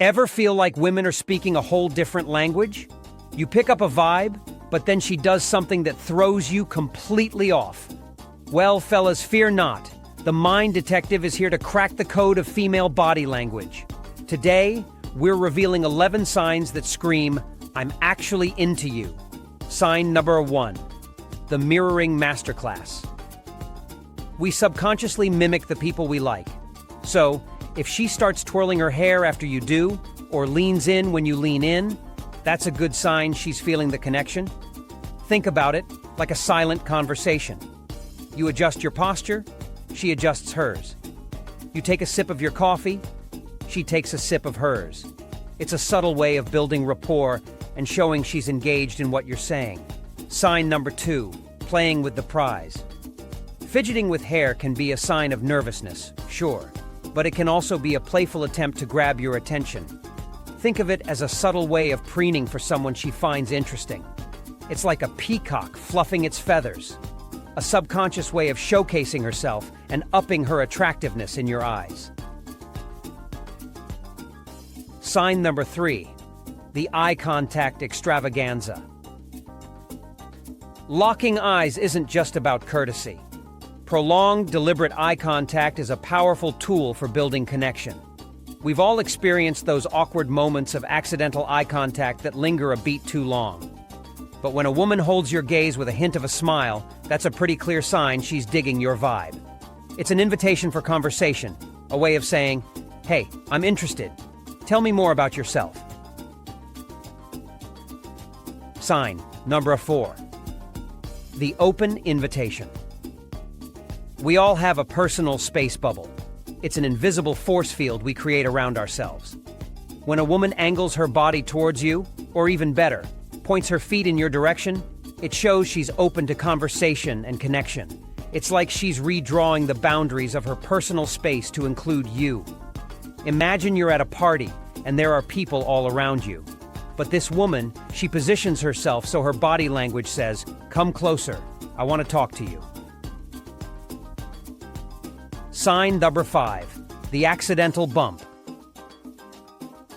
Ever feel like women are speaking a whole different language? You pick up a vibe, but then she does something that throws you completely off. Well, fellas, fear not. The Mind Detective is here to crack the code of female body language. Today, we're revealing 11 signs that scream, "I'm actually into you." Sign number 1, the mirroring masterclass. We subconsciously mimic the people we like. So, if she starts twirling her hair after you do, or leans in when you lean in, that's a good sign she's feeling the connection. Think about it like a silent conversation. You adjust your posture, she adjusts hers. You take a sip of your coffee, she takes a sip of hers. It's a subtle way of building rapport and showing she's engaged in what you're saying. Sign number 2, playing with the prize. Fidgeting with hair can be a sign of nervousness, sure, but it can also be a playful attempt to grab your attention. Think of it as a subtle way of preening for someone she finds interesting. It's like a peacock fluffing its feathers, a subconscious way of showcasing herself and upping her attractiveness in your eyes. Sign number 3, the eye contact extravaganza. Locking eyes isn't just about courtesy. Prolonged, deliberate eye contact is a powerful tool for building connection. We've all experienced those awkward moments of accidental eye contact that linger a beat too long. But when a woman holds your gaze with a hint of a smile, that's a pretty clear sign she's digging your vibe. It's an invitation for conversation, a way of saying, "Hey, I'm interested. Tell me more about yourself." Sign number 4, the open invitation. We all have a personal space bubble. It's an invisible force field we create around ourselves. When a woman angles her body towards you, or even better, points her feet in your direction, it shows she's open to conversation and connection. It's like she's redrawing the boundaries of her personal space to include you. Imagine you're at a party and there are people all around you. But this woman, she positions herself so her body language says, "Come closer, I want to talk to you." Sign number 5, the accidental bump.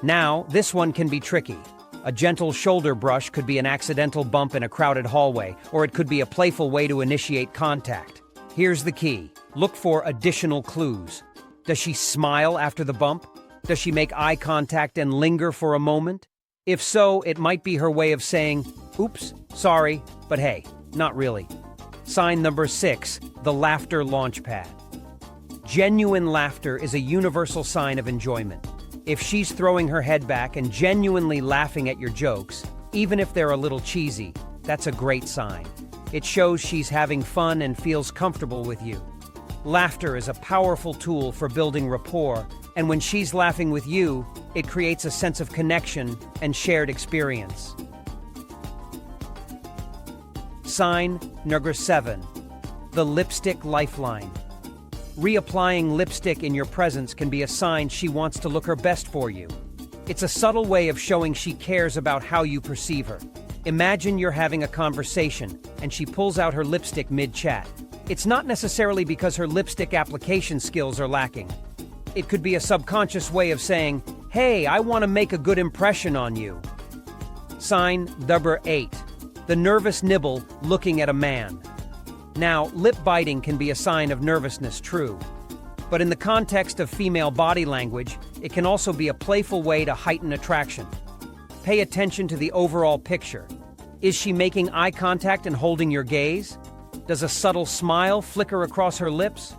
Now, this one can be tricky. A gentle shoulder brush could be an accidental bump in a crowded hallway, or it could be a playful way to initiate contact. Here's the key. Look for additional clues. Does she smile after the bump? Does she make eye contact and linger for a moment? If so, it might be her way of saying, "Oops, sorry, but hey, not really." Sign number 6, the laughter launchpad. Genuine laughter is a universal sign of enjoyment. If she's throwing her head back and genuinely laughing at your jokes, even if they're a little cheesy, that's a great sign. It shows she's having fun and feels comfortable with you. Laughter is a powerful tool for building rapport, and when she's laughing with you, it creates a sense of connection and shared experience. Sign number 7, the lipstick lifeline. Reapplying lipstick in your presence can be a sign she wants to look her best for you. It's a subtle way of showing she cares about how you perceive her. Imagine you're having a conversation and she pulls out her lipstick mid-chat. It's not necessarily because her lipstick application skills are lacking. It could be a subconscious way of saying, "Hey, I want to make a good impression on you." Sign number 8, the nervous nibble looking at a man. Now, lip biting can be a sign of nervousness, true. But in the context of female body language, it can also be a playful way to heighten attraction. Pay attention to the overall picture. Is she making eye contact and holding your gaze? Does a subtle smile flicker across her lips?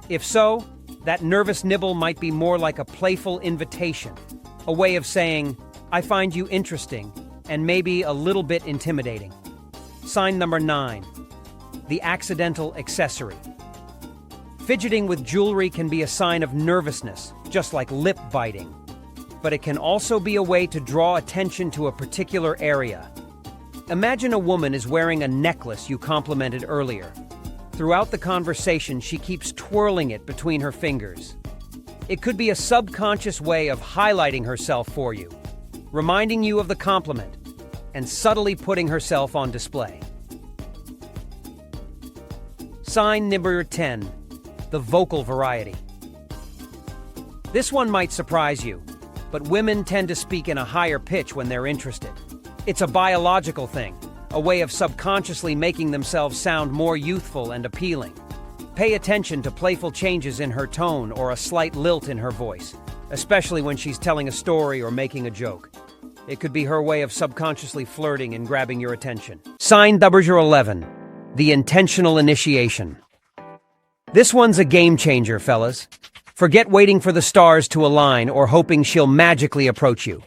If so, that nervous nibble might be more like a playful invitation, a way of saying, "I find you interesting," and maybe a little bit intimidating. Sign number 9, the accidental accessory. Fidgeting with jewelry can be a sign of nervousness, just like lip biting. But it can also be a way to draw attention to a particular area. Imagine a woman is wearing a necklace you complimented earlier. Throughout the conversation, she keeps twirling it between her fingers. It could be a subconscious way of highlighting herself for you, reminding you of the compliment, and subtly putting herself on display. Sign number 10, the vocal variety. This one might surprise you. but women tend to speak in a higher pitch when they're interested. It's a biological thing, a way of subconsciously making themselves sound more youthful and appealing. Pay attention to playful changes in her tone or a slight lilt in her voice, especially when she's telling a story or making a joke. It could be her way of subconsciously flirting and grabbing your attention. Sign number 11, the intentional initiation. This one's a game changer, fellas. Forget waiting for the stars to align or hoping she'll magically approach you.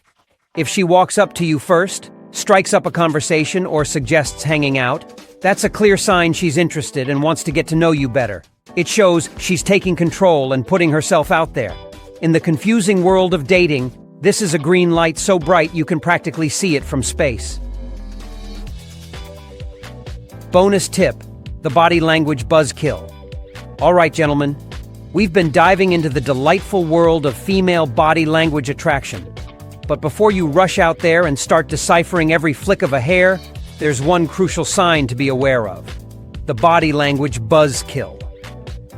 If she walks up to you first, strikes up a conversation, or suggests hanging out, that's a clear sign she's interested and wants to get to know you better. It shows she's taking control and putting herself out there. In the confusing world of dating, this is a green light so bright you can practically see it from space. Bonus tip, the body language buzzkill. All right, gentlemen, we've been diving into the delightful world of female body language attraction. But before you rush out there and start deciphering every flick of a hair, there's one crucial sign to be aware of: the body language buzzkill.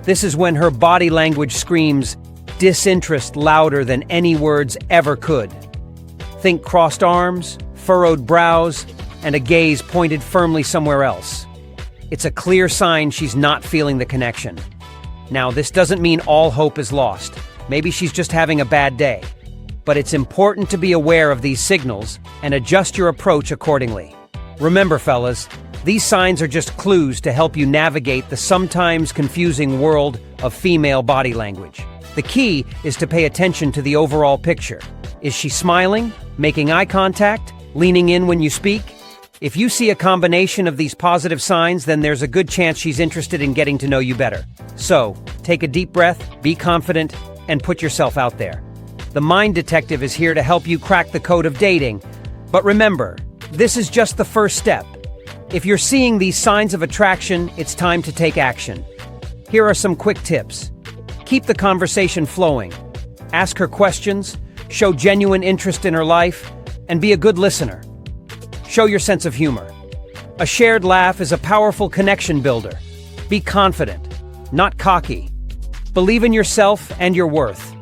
This is when her body language screams disinterest louder than any words ever could. Think crossed arms, furrowed brows, and a gaze pointed firmly somewhere else. It's a clear sign she's not feeling the connection. Now, this doesn't mean all hope is lost. Maybe she's just having a bad day. But it's important to be aware of these signals and adjust your approach accordingly. Remember, fellas, these signs are just clues to help you navigate the sometimes confusing world of female body language. The key is to pay attention to the overall picture. Is she smiling, making eye contact, leaning in when you speak? If you see a combination of these positive signs, then there's a good chance she's interested in getting to know you better. So, take a deep breath, be confident, and put yourself out there. The Mind Detective is here to help you crack the code of dating. But remember, this is just the first step. If you're seeing these signs of attraction, it's time to take action. Here are some quick tips. Keep the conversation flowing. Ask her questions, show genuine interest in her life, and be a good listener. Show your sense of humor. A shared laugh is a powerful connection builder. Be confident, not cocky. Believe in yourself and your worth.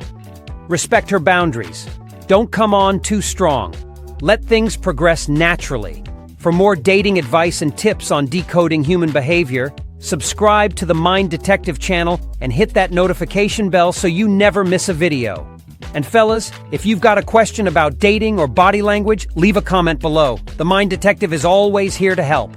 Respect her boundaries. Don't come on too strong. Let things progress naturally. For more dating advice and tips on decoding human behavior, subscribe to the Mind Detective channel and hit that notification bell so you never miss a video. And fellas, if you've got a question about dating or body language, leave a comment below. The Mind Detective is always here to help.